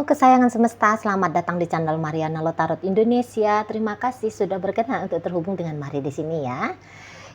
Halo kesayangan semesta, selamat datang di channel Mariana Lotarot Indonesia. Terima kasih sudah berkenan untuk terhubung dengan Mari di sini ya.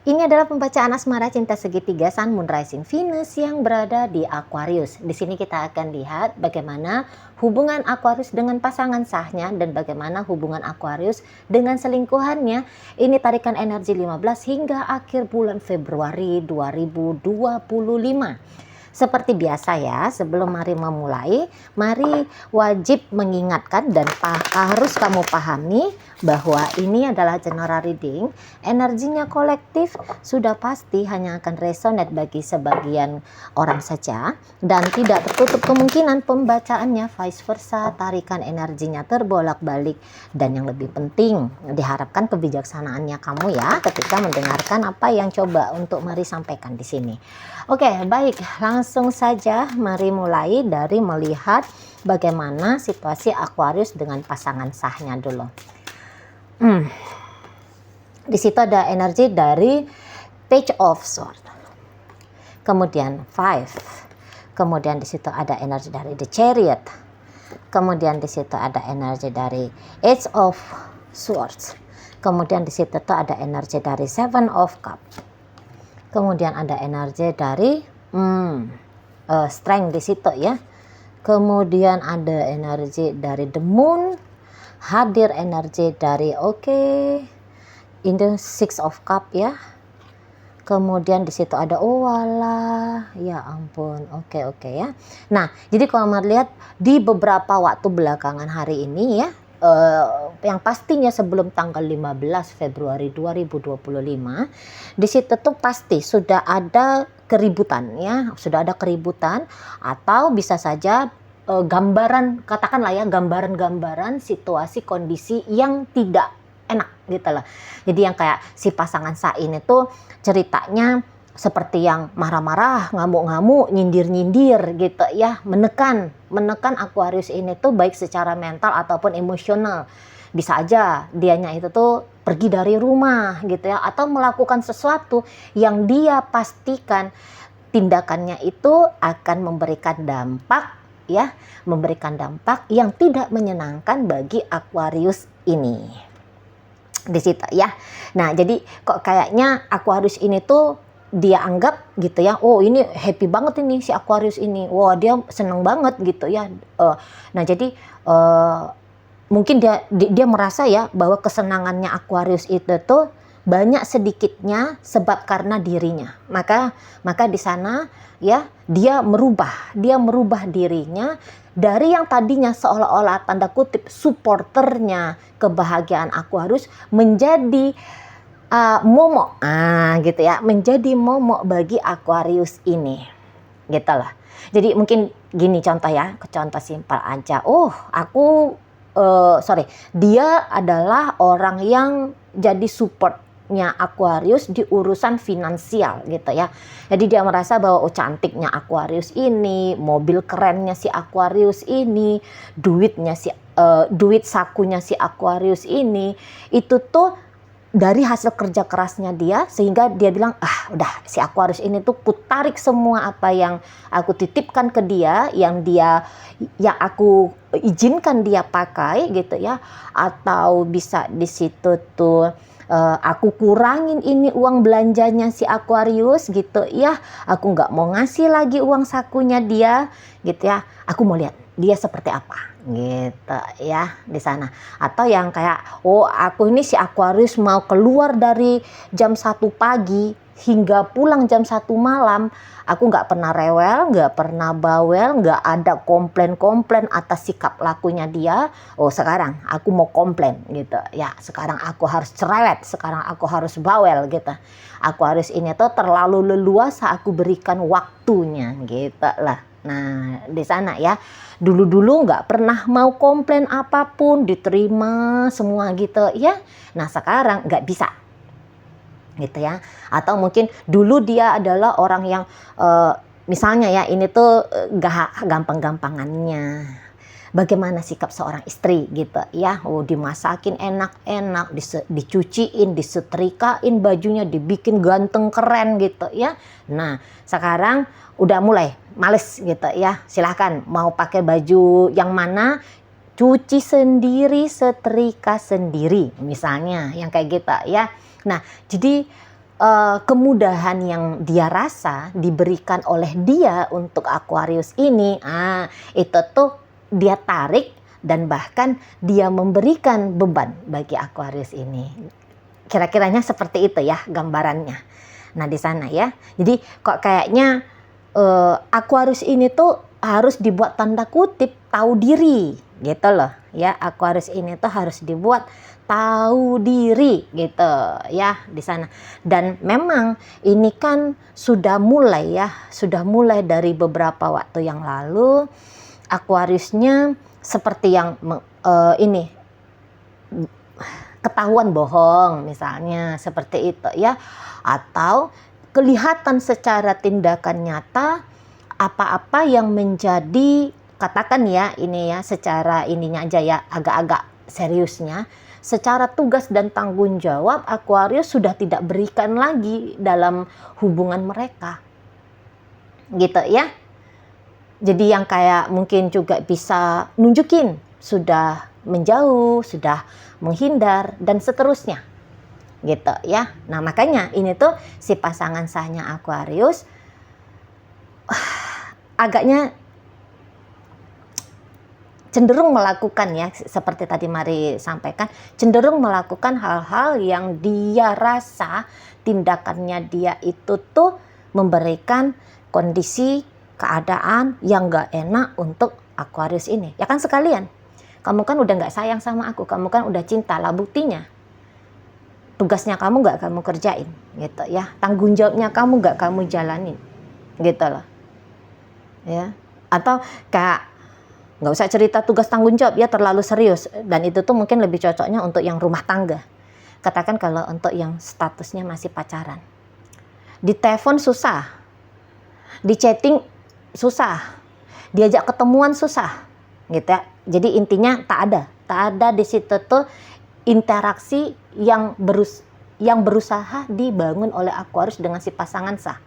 Ini adalah pembacaan asmara cinta segitiga Sun, Moon, Rising, Venus yang berada di Aquarius. Di sini kita akan lihat bagaimana hubungan Aquarius dengan pasangan sahnya dan bagaimana hubungan Aquarius dengan selingkuhannya. Ini tarikan energi 15 hingga akhir bulan Februari 2025. Seperti biasa ya, sebelum Mari memulai, Mari wajib mengingatkan dan harus kamu pahami bahwa ini adalah general reading. Energinya kolektif sudah pasti hanya akan resonate bagi sebagian orang saja dan tidak tertutup kemungkinan pembacaannya vice versa, tarikan energinya terbolak-balik. Dan yang lebih penting, diharapkan kebijaksanaannya kamu ya ketika mendengarkan apa yang coba untuk Mari sampaikan di sini. Oke, baik, langsung saja Mari mulai dari melihat bagaimana situasi Aquarius dengan pasangan sahnya dulu. Di situ ada energi dari Page of Swords, kemudian Five, kemudian di situ ada energi dari The Chariot, kemudian di situ ada energi dari Age of Swords, kemudian di situ tuh ada energi dari Seven of Cups. Kemudian ada energi dari strength di situ ya. Kemudian ada energi dari the moon, hadir energi dari ini six of cup ya. Kemudian di situ ada wala, ya ampun, oke ya. Nah, jadi kalau mau lihat di beberapa waktu belakangan hari ini ya, yang pastinya sebelum tanggal 15 Februari 2025 di situ tuh pasti sudah ada keributan ya, sudah ada keributan atau bisa saja gambaran, katakanlah ya, gambaran situasi kondisi yang tidak enak gitu loh. Jadi yang kayak si pasangan sah ini tuh ceritanya seperti yang marah-marah, ngamuk-ngamuk, nyindir-nyindir gitu ya, menekan Aquarius ini tuh baik secara mental ataupun emosional. Bisa aja dianya itu tuh pergi dari rumah gitu ya, atau melakukan sesuatu yang dia pastikan tindakannya itu akan memberikan dampak ya, memberikan dampak yang tidak menyenangkan bagi Aquarius ini. Di situ ya. Nah, jadi kok kayaknya Aquarius ini tuh dia anggap gitu ya, oh ini happy banget ini si Aquarius ini, wah dia seneng banget gitu ya. Nah jadi mungkin dia merasa ya bahwa kesenangannya Aquarius itu tuh banyak sedikitnya sebab karena dirinya. Maka di sana ya dia merubah dirinya dari yang tadinya seolah-olah tanda kutip supporternya kebahagiaan Aquarius menjadi momok, gitu ya, menjadi momok bagi Aquarius ini, gitu lah. Jadi mungkin gini contoh ya, contoh simpel aja. Dia adalah orang yang jadi supportnya Aquarius di urusan finansial gitu ya. Jadi dia merasa bahwa cantiknya Aquarius ini, mobil kerennya si Aquarius ini, duit sakunya si Aquarius ini, itu tuh dari hasil kerja kerasnya dia, sehingga dia bilang udah si Aquarius ini tuh kutarik semua apa yang aku titipkan ke dia, yang aku izinkan dia pakai gitu ya, atau bisa di situ tuh aku kurangin ini uang belanjanya si Aquarius gitu ya, aku nggak mau ngasih lagi uang sakunya dia gitu ya, aku mau lihat dia seperti apa gitu ya di sana. Atau yang kayak aku ini si Aquarius mau keluar dari jam 1 pagi hingga pulang jam 1 malam, aku nggak pernah rewel, nggak pernah bawel, nggak ada komplain atas sikap lakunya dia. Sekarang aku mau komplain gitu ya, sekarang aku harus cerewet, sekarang aku harus bawel gitu. Aquarius ini tuh terlalu leluasa aku berikan waktunya gitu lah. Nah di sana ya, dulu nggak pernah mau komplain apapun, diterima semua gitu ya. Nah sekarang nggak bisa gitu ya. Atau mungkin dulu dia adalah orang yang misalnya ya, ini tuh gampang-gampangannya bagaimana sikap seorang istri gitu ya. Oh, dimasakin enak-enak, dicuciin, disetrikain bajunya, dibikin ganteng keren gitu ya. Nah, sekarang udah mulai males gitu ya. Silahkan mau pakai baju yang mana, cuci sendiri, setrika sendiri misalnya, yang kayak gitu ya. Nah, jadi kemudahan yang dia rasa diberikan oleh dia untuk Aquarius ini, itu tuh dia tarik dan bahkan dia memberikan beban bagi Aquarius ini. Kira-kiranya seperti itu ya gambarannya. Nah, di sana ya. Jadi kok kayaknya Aquarius ini tuh harus dibuat tanda kutip tahu diri gitu loh ya. Aquarius ini tuh harus dibuat tahu diri gitu ya di sana. Dan memang ini kan sudah mulai ya, sudah mulai dari beberapa waktu yang lalu Aquariusnya seperti yang ini ketahuan bohong misalnya seperti itu ya, atau kelihatan secara tindakan nyata apa-apa yang menjadi, katakan ya ini ya secara ininya aja ya, agak-agak seriusnya, secara tugas dan tanggung jawab Aquarius sudah tidak berikan lagi dalam hubungan mereka gitu ya. Jadi yang kayak mungkin juga bisa nunjukin sudah menjauh, sudah menghindar dan seterusnya gitu ya. Nah, makanya ini tuh si pasangan sahnya Aquarius agaknya cenderung melakukan ya, seperti tadi Mari sampaikan, cenderung melakukan hal-hal yang dia rasa tindakannya dia itu tuh memberikan kondisi keadaan yang gak enak untuk Aquarius ini. Ya kan sekalian, kamu kan udah gak sayang sama aku, kamu kan udah cinta lah, buktinya tugasnya kamu gak kamu kerjain gitu ya, tanggung jawabnya kamu gak kamu jalanin gitu loh ya. Atau kayak nggak usah cerita tugas tanggung jawab ya, terlalu serius, dan itu tuh mungkin lebih cocoknya untuk yang rumah tangga. Katakan kalau untuk yang statusnya masih pacaran, di telepon susah, di chatting susah, diajak ketemuan susah gitu ya. Jadi intinya tak ada di situ tuh interaksi yang berusaha dibangun oleh Aquarius dengan si pasangan sah.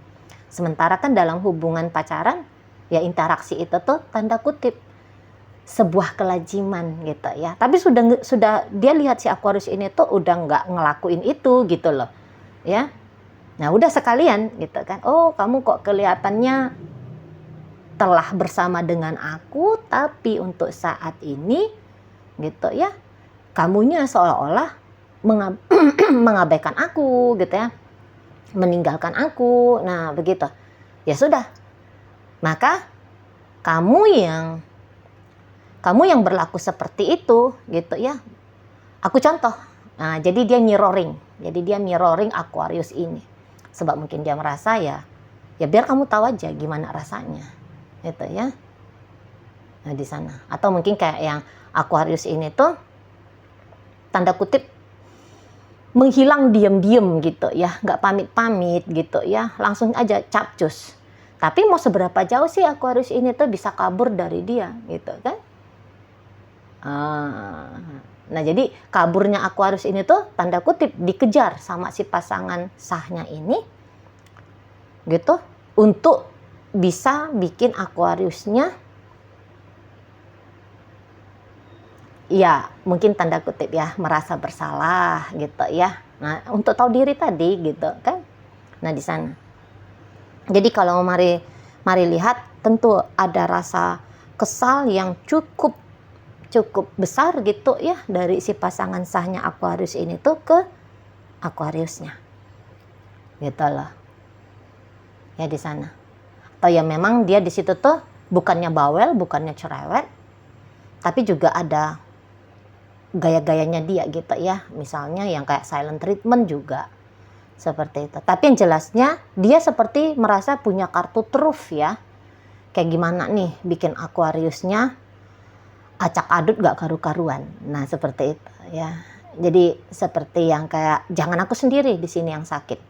Sementara kan dalam hubungan pacaran ya, interaksi itu tuh tanda kutip sebuah kelaziman gitu ya. Tapi sudah dia lihat si Aquarius ini tuh udah nggak ngelakuin itu gitu loh ya. Nah, udah sekalian gitu kan, oh kamu kok kelihatannya telah bersama dengan aku, tapi untuk saat ini gitu ya, kamunya seolah-olah mengabaikan aku gitu ya, meninggalkan aku. Nah, begitu ya sudah, maka kamu yang berlaku seperti itu gitu ya. Aku contoh. Nah, jadi dia mirroring Aquarius ini. Sebab mungkin dia merasa ya biar kamu tahu aja gimana rasanya gitu ya. Nah, di sana. Atau mungkin kayak yang Aquarius ini tuh tanda kutip menghilang diam-diam gitu ya, nggak pamit-pamit gitu ya, langsung aja capcus. Tapi mau seberapa jauh sih Aquarius ini tuh bisa kabur dari dia gitu kan. Nah, jadi kaburnya Aquarius ini tuh tanda kutip dikejar sama si pasangan sahnya ini gitu, untuk bisa bikin Aquariusnya ya mungkin tanda kutip ya merasa bersalah gitu ya. Nah, untuk tahu diri tadi gitu kan. Nah, di sana. Jadi kalau mari lihat, tentu ada rasa kesal yang cukup besar gitu ya dari si pasangan sahnya Aquarius ini tuh ke Aquariusnya gitu loh ya, di sana. Atau ya memang dia di situ tuh bukannya bawel, bukannya cerewet, tapi juga ada gaya-gayanya dia gitu ya, misalnya yang kayak silent treatment juga seperti itu. Tapi yang jelasnya dia seperti merasa punya kartu truf ya, kayak gimana nih bikin Aquariusnya acak adut gak karu-karuan. Nah, seperti itu ya. Jadi seperti yang kayak jangan aku sendiri di sini yang sakit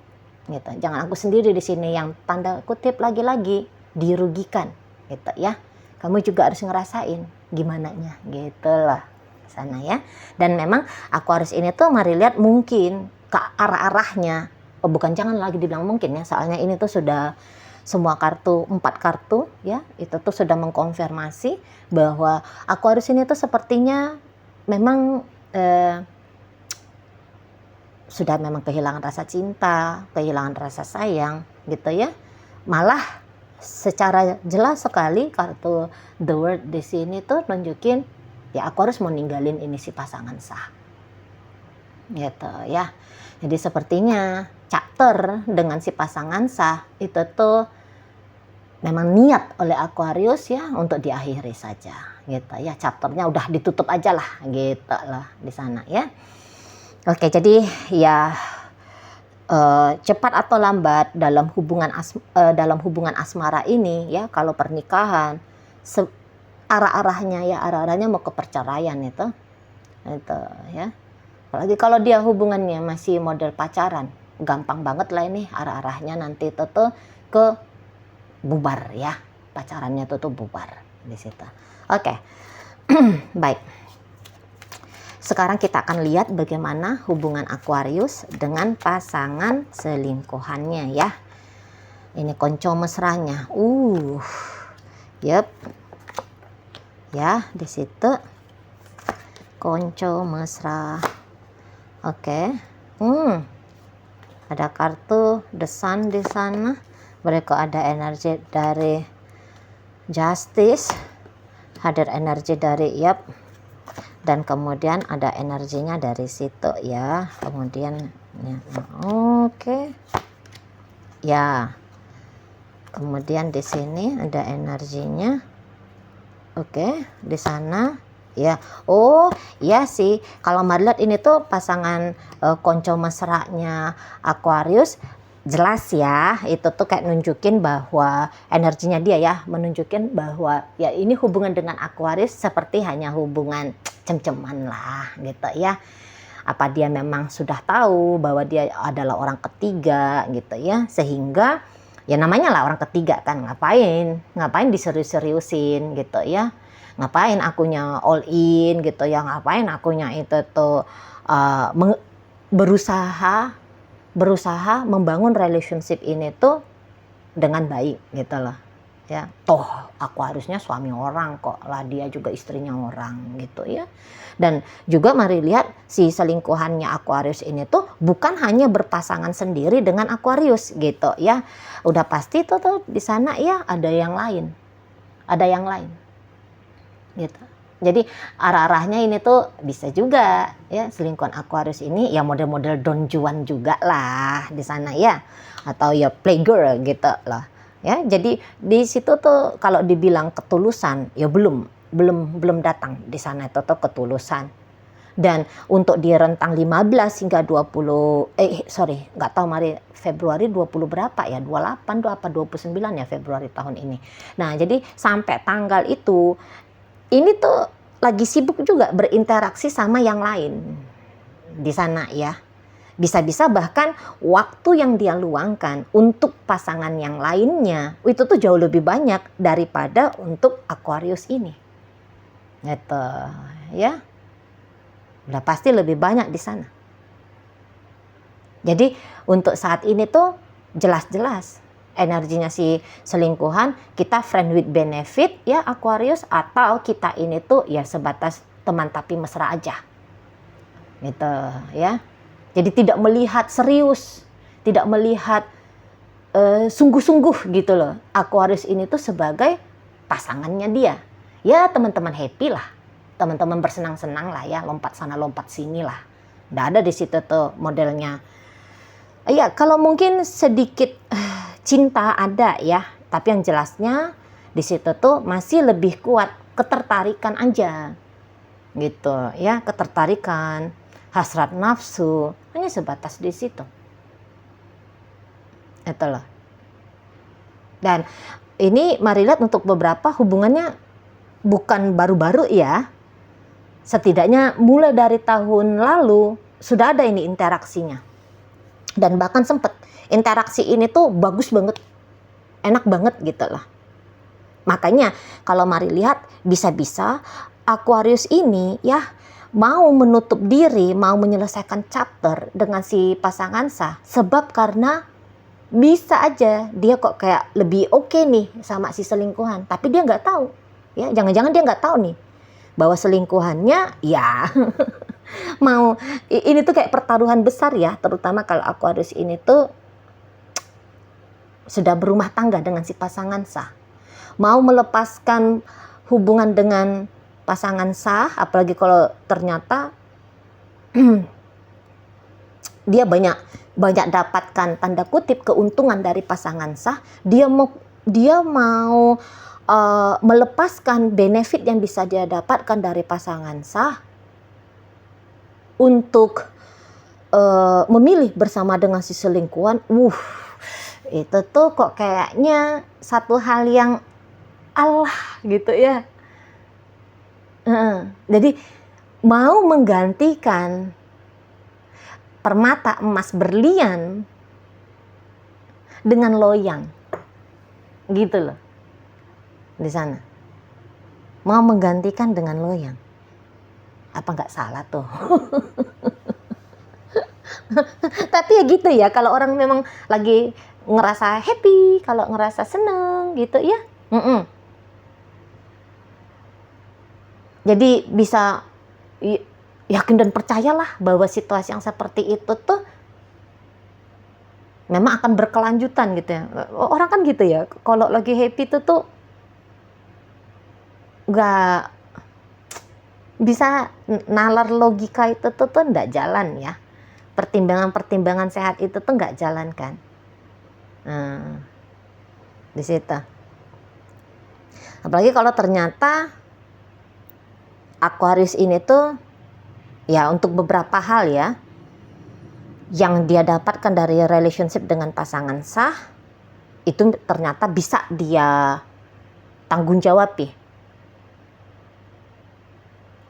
gitu. Jangan aku sendiri di sini yang tanda kutip lagi-lagi dirugikan gitu ya. Kamu juga harus ngerasain gimananya gitu loh sana ya. Dan memang Aquarius ini tuh mari lihat mungkin ke arah-arahnya, bukan jangan lagi dibilang mungkin ya, soalnya ini tuh sudah semua kartu, 4 kartu ya, itu tuh sudah mengkonfirmasi bahwa Aquarius ini tuh sepertinya memang sudah memang kehilangan rasa cinta, kehilangan rasa sayang gitu ya. Malah secara jelas sekali kartu The World di sini tuh nunjukin ya Aquarius mau ninggalin ini si pasangan sah. Gitu ya. Jadi sepertinya chapter dengan si pasangan sah itu tuh memang niat oleh Aquarius ya untuk diakhiri saja gitu ya. Chapternya udah ditutup aja lah gitu lah di sana ya. Oke, jadi ya cepat atau lambat dalam hubungan asmara ini ya, kalau pernikahan arah-arahnya mau ke perceraian itu ya. Apalagi kalau dia hubungannya masih model pacaran, gampang banget lah ini arah-arahnya nanti itu tuh ke bubar ya, pacarannya tuh bubar di situ. Oke. Baik. Sekarang kita akan lihat bagaimana hubungan Aquarius dengan pasangan selingkuhannya ya. Ini konco mesranya. Yep. Ya, di situ konco mesra. Oke. Ada kartu The Sun di sana. Berikut ada energi dari Justice. Hadir energi dari dan kemudian ada energinya dari situ ya. Kemudian ya, oke. Ya. Kemudian di sini ada energinya. Oke, di sana ya. Oh, iya sih. Kalau Marliat ini tuh pasangan konco mesranya Aquarius, jelas ya, itu tuh kayak nunjukin bahwa energinya dia ya, menunjukin bahwa ya ini hubungan dengan Aquarius seperti hanya hubungan cem-ceman lah gitu ya. Apa dia memang sudah tahu bahwa dia adalah orang ketiga gitu ya, sehingga ya namanya lah orang ketiga kan, ngapain diserius-seriusin gitu ya, ngapain akunya all in gitu ya, ngapain akunya itu tuh berusaha membangun relationship ini tuh dengan baik gitu loh ya. Toh aku harusnya suami orang kok lah, dia juga istrinya orang gitu ya. Dan juga mari lihat si selingkuhannya Aquarius ini tuh bukan hanya berpasangan sendiri dengan Aquarius gitu ya. Udah pasti tuh di sana ya ada yang lain gitu. Jadi arah-arahnya ini tuh bisa juga ya, selingkuhan Aquarius ini ya model-model Don Juan juga lah di sana ya, atau ya playgirl gitu lah ya. Jadi di situ tuh kalau dibilang ketulusan ya belum datang di sana itu tuh ketulusan. Dan untuk di rentang 15 hingga 20 nggak tahu Mari Februari 20 berapa ya, 28 apa 29 ya Februari tahun ini. Nah, jadi sampai tanggal itu ini tuh lagi sibuk juga berinteraksi sama yang lain di sana ya. Bisa-bisa bahkan waktu yang dia luangkan untuk pasangan yang lainnya itu tuh jauh lebih banyak daripada untuk Aquarius ini. Gitu ya. Udah pasti lebih banyak di sana. Jadi untuk saat ini tuh jelas-jelas energinya si selingkuhan, kita friend with benefit ya Aquarius, atau kita ini tuh ya sebatas teman tapi mesra aja gitu ya. Jadi tidak melihat serius, tidak melihat sungguh-sungguh gitu loh Aquarius ini tuh sebagai pasangannya dia. Ya teman-teman happy lah, teman-teman bersenang-senang lah ya, lompat sana lompat sini lah. Nggak ada di situ tuh modelnya. Iya, kalau mungkin sedikit cinta ada ya, tapi yang jelasnya di situ tuh masih lebih kuat ketertarikan aja gitu ya, ketertarikan, hasrat nafsu, hanya sebatas di situ. Itulah. Dan ini mari lihat untuk beberapa hubungannya bukan baru-baru ya, setidaknya mulai dari tahun lalu sudah ada ini interaksinya. Dan bahkan sempet interaksi ini tuh bagus banget, enak banget gitu lah. Makanya kalau mari lihat, bisa-bisa Aquarius ini ya mau menutup diri, mau menyelesaikan chapter dengan si pasangan sah, sebab karena bisa aja dia kok kayak lebih oke nih sama si selingkuhan, tapi dia nggak tahu ya, jangan-jangan dia nggak tahu nih bahwa selingkuhannya ya mau ini tuh kayak pertaruhan besar ya, terutama kalau Aquarius ini tuh sudah berumah tangga dengan si pasangan sah, mau melepaskan hubungan dengan pasangan sah, apalagi kalau ternyata dia banyak dapatkan tanda kutip keuntungan dari pasangan sah, dia mau melepaskan benefit yang bisa dia dapatkan dari pasangan sah untuk memilih bersama dengan si selingkuhan. Itu tuh kok kayaknya satu hal yang Allah gitu ya. Jadi mau menggantikan permata emas berlian dengan loyang, gitu loh, di sana. Mau menggantikan dengan loyang, apa nggak salah tuh? Tapi ya gitu ya, kalau orang memang lagi ngerasa happy, kalau ngerasa seneng gitu ya. Jadi bisa yakin dan percayalah bahwa situasi yang seperti itu tuh memang akan berkelanjutan gitu ya. Orang kan gitu ya, kalau lagi happy tuh nggak bisa nalar logika itu tuh nggak jalan ya. Pertimbangan-pertimbangan sehat itu tuh nggak jalan kan. Di situ. Apalagi kalau ternyata Aquarius ini tuh ya untuk beberapa hal ya yang dia dapatkan dari relationship dengan pasangan sah itu ternyata bisa dia tanggung jawab ya.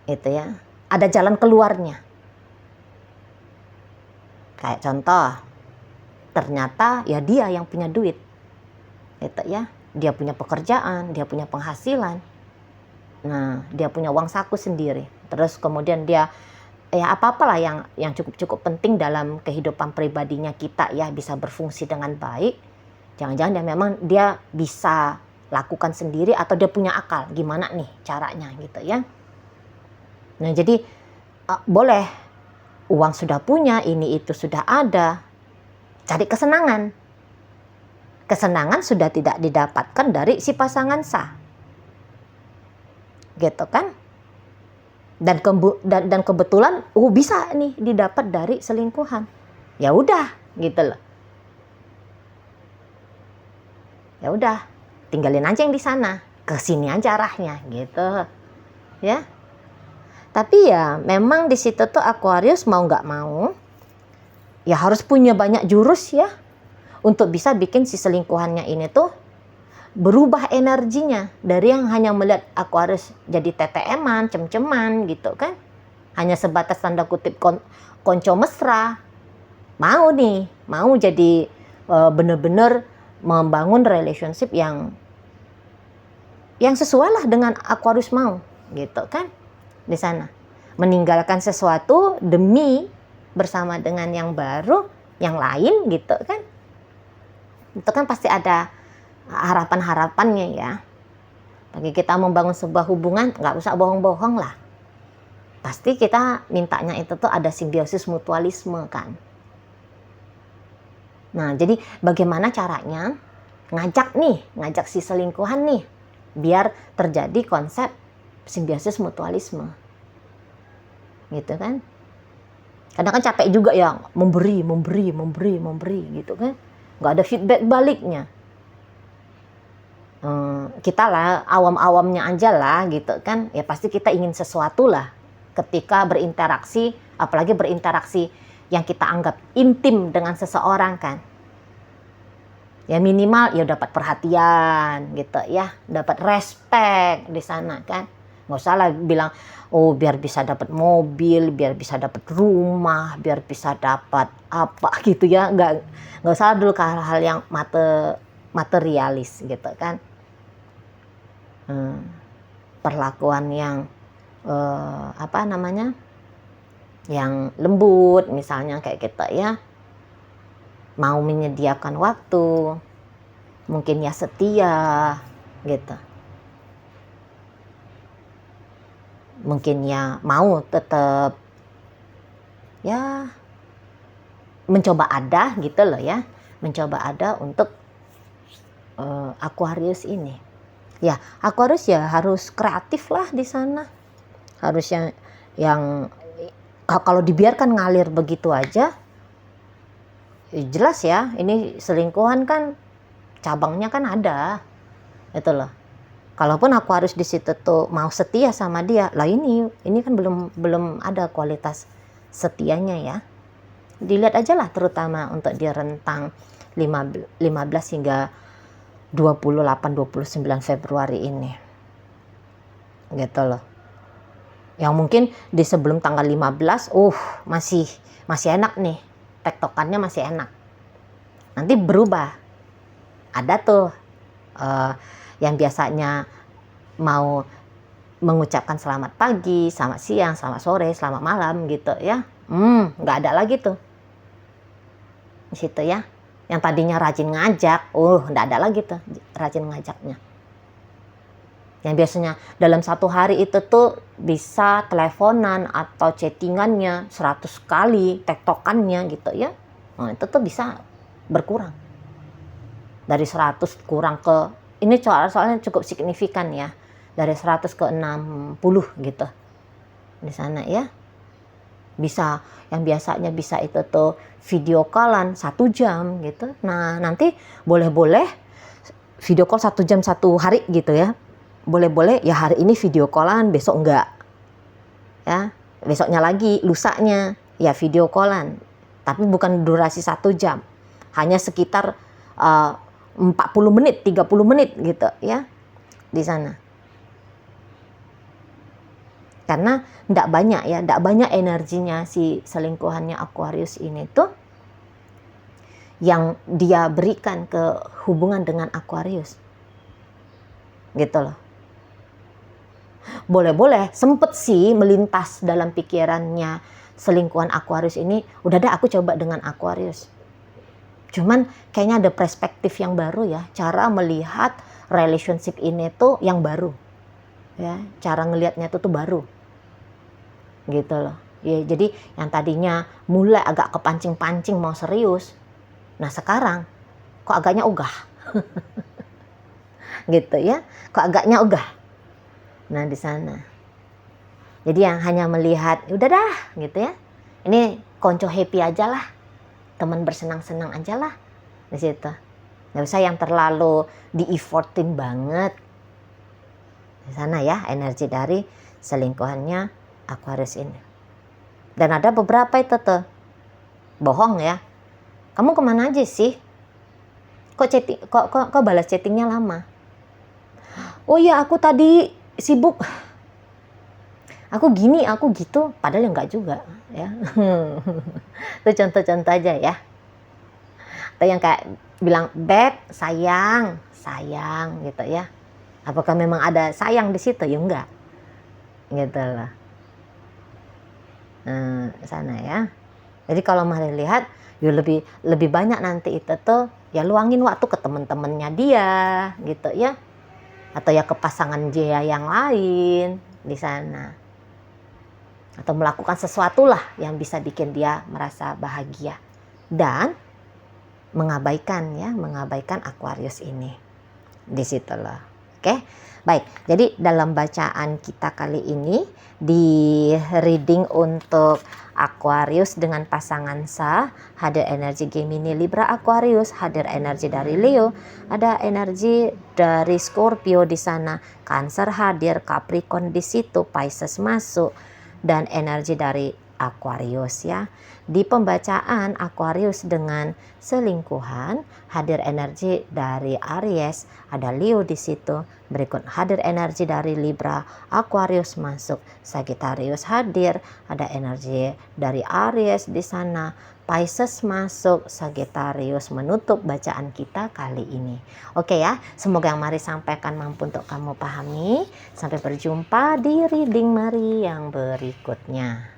Itu ya, ada jalan keluarnya. Kayak contoh, ternyata ya dia yang punya duit. Itu ya, dia punya pekerjaan, dia punya penghasilan. Nah, dia punya uang saku sendiri. Terus kemudian dia ya apa-apalah yang cukup penting dalam kehidupan pribadinya kita ya, bisa berfungsi dengan baik. Jangan-jangan dia memang dia bisa lakukan sendiri atau dia punya akal gimana nih caranya gitu ya. Nah, jadi boleh uang sudah punya, ini itu sudah ada. Cari kesenangan. Kesenangan sudah tidak didapatkan dari si pasangan sah. Gitu kan? Dan kebetulan bisa nih didapat dari selingkuhan. Ya udah, gitu loh. Ya udah, tinggalin aja yang di sana. Ke sini aja arahnya gitu. Ya. Tapi ya memang di situ tuh Aquarius mau nggak mau ya harus punya banyak jurus ya untuk bisa bikin si selingkuhannya ini tuh berubah energinya dari yang hanya melihat Aquarius jadi TTM-an, cem-ceman gitu kan, hanya sebatas tanda kutip konco mesra, mau jadi bener-bener membangun relationship yang sesuai lah dengan Aquarius mau gitu kan. Di sana meninggalkan sesuatu demi bersama dengan yang baru, yang lain gitu kan. Itu kan pasti ada harapan-harapannya ya. Bagi kita membangun sebuah hubungan nggak usah bohong-bohong lah. Pasti kita mintanya itu tuh ada simbiosis mutualisme kan. Nah, jadi bagaimana caranya ngajak si selingkuhan nih biar terjadi konsep simbiosis mutualisme gitu kan. Kadang kan capek juga ya memberi gitu kan, nggak ada feedback baliknya. Kita lah awam-awamnya aja lah gitu kan, ya pasti kita ingin sesuatu lah ketika berinteraksi, apalagi berinteraksi yang kita anggap intim dengan seseorang kan. Ya minimal ya dapat perhatian gitu ya, dapat respect di sana kan. Nggak usah lah bilang, oh biar bisa dapat mobil, biar bisa dapat rumah, biar bisa dapat apa gitu ya. Nggak usah dulu ke hal-hal yang materialis gitu kan. perlakuan yang yang lembut misalnya kayak kita ya, mau menyediakan waktu, mungkin ya setia gitu, mungkin ya mau tetap ya mencoba ada gitu loh ya, mencoba ada untuk Aquarius ini. Ya, Aquarius ya harus kreatif lah di sana. Harusnya yang kalau dibiarkan ngalir begitu aja, jelas ya, ini selingkuhan kan cabangnya kan ada, itu loh. Kalaupun Aquarius di situ tuh mau setia sama dia, lah ini kan belum ada kualitas setianya ya. Dilihat aja lah terutama untuk di rentang 15 hingga 28-29 Februari ini, gitu loh. Yang mungkin di sebelum tanggal 15, masih enak nih, tektokannya masih enak. Nanti berubah, ada tuh yang biasanya mau mengucapkan selamat pagi, selamat siang, selamat sore, selamat malam gitu ya, nggak ada lagi tuh di situ ya. Yang tadinya rajin ngajak, nggak ada lagi tuh rajin ngajaknya. Yang biasanya dalam satu hari itu tuh bisa teleponan atau chattingannya 100 kali, tektokannya gitu ya. Nah, itu tuh bisa berkurang. Dari 100 kurang ke, ini soalnya cukup signifikan ya. Dari 100 ke 60 gitu. Di sana ya. Bisa, yang biasanya bisa itu tuh video callan 1 jam gitu. Nah, nanti boleh-boleh video call 1 jam 1 hari gitu ya. Boleh-boleh ya hari ini video callan, besok enggak ya, besoknya lagi, lusanya ya video callan, tapi bukan durasi 1 jam, hanya sekitar 40 menit 30 menit gitu ya di sana, karena enggak banyak energinya si selingkuhannya Aquarius ini tuh yang dia berikan ke hubungan dengan Aquarius gitu loh. Boleh-boleh sempet sih melintas dalam pikirannya selingkuhan Aquarius ini, udah dah aku coba dengan Aquarius. Cuman kayaknya ada perspektif yang baru ya, cara melihat relationship ini tuh yang baru. Ya, cara ngelihatnya tuh baru. Gitu loh. Ya, jadi yang tadinya mulai agak kepancing-pancing mau serius. Nah, sekarang kok agaknya ogah. Gitu ya. Kok agaknya ogah. Nah, di sana. Jadi yang hanya melihat, udah dah gitu ya. Ini konco happy aja lah. Teman bersenang-senang aja lah. Di situ. Nggak usah yang terlalu di-effortin banget. Di sana ya, energi dari selingkuhannya Aquarius ini. Dan ada beberapa itu tuh. Bohong ya. Kamu kemana aja sih? Kok balas chattingnya lama? Oh iya, aku tadi sibuk, aku gini, aku gitu, padahal enggak juga ya. Itu contoh-contoh aja ya. Atau yang kayak bilang beb, sayang gitu ya. Apakah memang ada sayang di situ? Ya enggak, gitu loh. Sana ya. Jadi kalau mau lihat, ya lebih banyak nanti itu tuh ya luangin waktu ke teman-temannya dia, gitu ya. Atau ya ke pasangan dia yang lain di sana, atau melakukan sesuatu lah yang bisa bikin dia merasa bahagia dan mengabaikan Aquarius ini di situ loh. Oke, baik. Jadi dalam bacaan kita kali ini di reading untuk Aquarius dengan pasangan sah, hadir energi Gemini, Libra, Aquarius, hadir energi dari Leo, ada energi dari Scorpio di sana, Cancer hadir, Capricorn di situ, Pisces masuk, dan energi dari Aquarius ya. Di pembacaan Aquarius dengan selingkuhan, hadir energi dari Aries, ada Leo di situ. Berikut hadir energi dari Libra, Aquarius masuk, Sagittarius hadir, ada energi dari Aries di sana, Pisces masuk, Sagittarius menutup bacaan kita kali ini. Oke ya, semoga yang Mari sampaikan mampu untuk kamu pahami. Sampai berjumpa di reading Mari yang berikutnya.